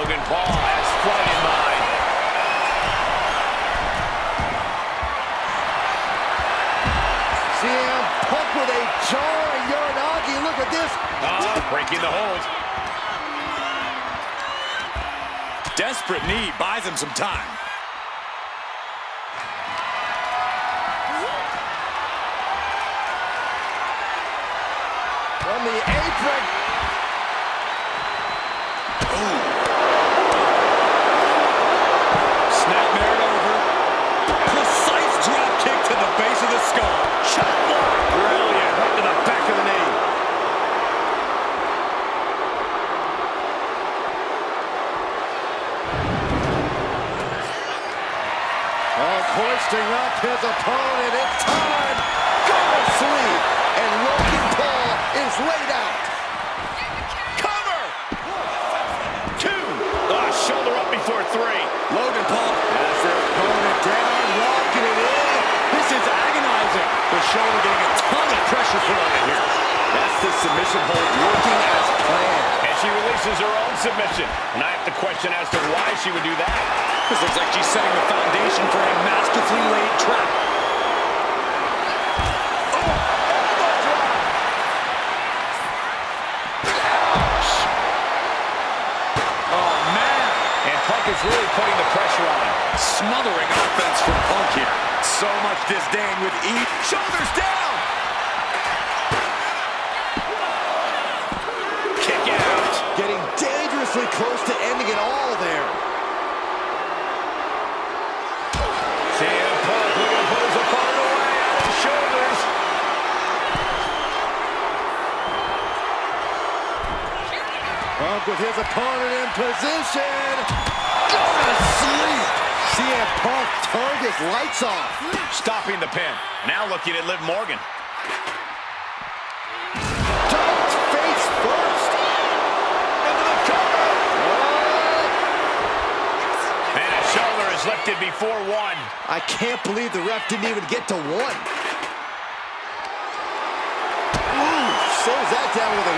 Logan Paul has flight in mind. CM Punk with a jarring Uranagi. Look at this. Breaking the hold. Desperate knee buys him some time. From the apron. Snapmare it over. Precise drop kick to the base of the skull. Shot block. Brilliant. Right to the back of the knee. Hoisting up his opponent. It's time. Go to sleep. And Logan Paul is laid out. Cover. 1, 2. Shoulder up before 3. Logan Paul Has their opponent down, locking it in. This is agonizing. The shoulder getting a ton of pressure put on it here. That's the submission hold working as planned. And she releases her own submission. And I have to question as to why she would do that. This looks like she's setting the foundation for a masterfully laid trap. Oh, man. And Punk is really putting the pressure on him. Smothering offense from Punk here. So much disdain with each. Shoulders down. Kick out. Getting dangerously close to ending it all there. CM Punk looking to put his opponent away on his shoulders. Punk with his opponent in position. Go to sleep. CM Punk turned his lights off. Stopping the pin. Now looking at Liv Morgan. Don't face first. Into the cover. And a shoulder is lifted before 1. I can't believe the ref didn't even get to 1. Ooh, slows that down with a...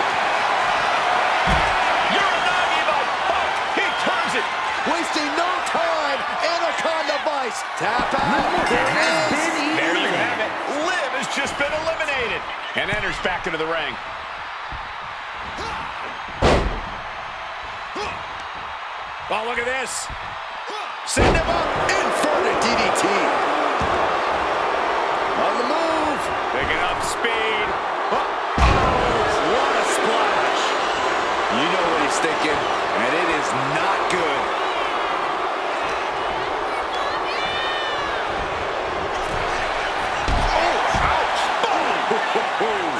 Uranagi by Punk. He turns it. Wasting no time. Anaconda Vice. Tap out. There it is. There you have it. Liv has just been eliminated. And enters back into the ring. Oh, look at this. Send him up. Inverted DDT. On the move. Picking up speed. What a splash. You know what he's thinking, and it is not good. Oh, ouch. Boom.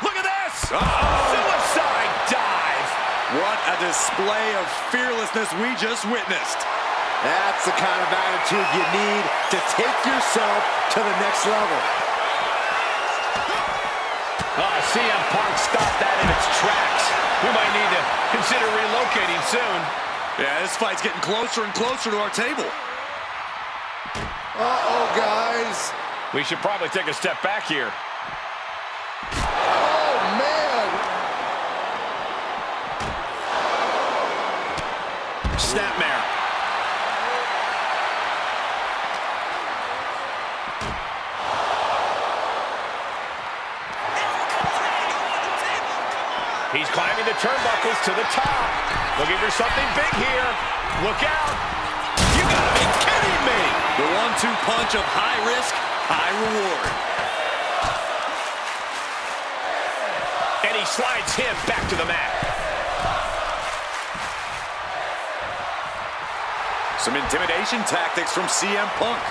Look at this. Suicide dive. What a display of fearlessness we just witnessed. That's the kind of attitude you need to take yourself to the next level. CM Punk stopped that in its tracks. We might need to consider relocating soon. Yeah, this fight's getting closer and closer to our table. Uh-oh, guys. We should probably take a step back here. Oh, man. Snapmare. He's climbing the turnbuckles to the top. Looking for something big here. Look out. You gotta be kidding me! The 1-2 punch of high risk, high reward. And he slides him back to the mat. Some intimidation tactics from CM Punk.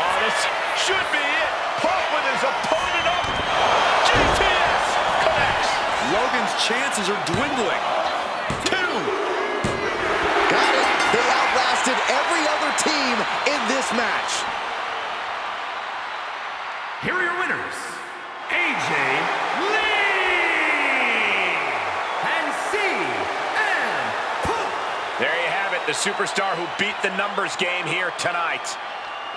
Oh, this should be it. Punk with his opponent up. GTS connects. Logan's chances are dwindling. 2. Got it. They outlasted every other team in this match. Here are your winners, AJ Lee and CM Punk. There you have it, the superstar who beat the numbers game here tonight.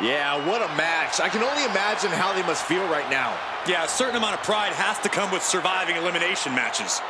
Yeah, what a match. I can only imagine how they must feel right now. Yeah, a certain amount of pride has to come with surviving elimination matches.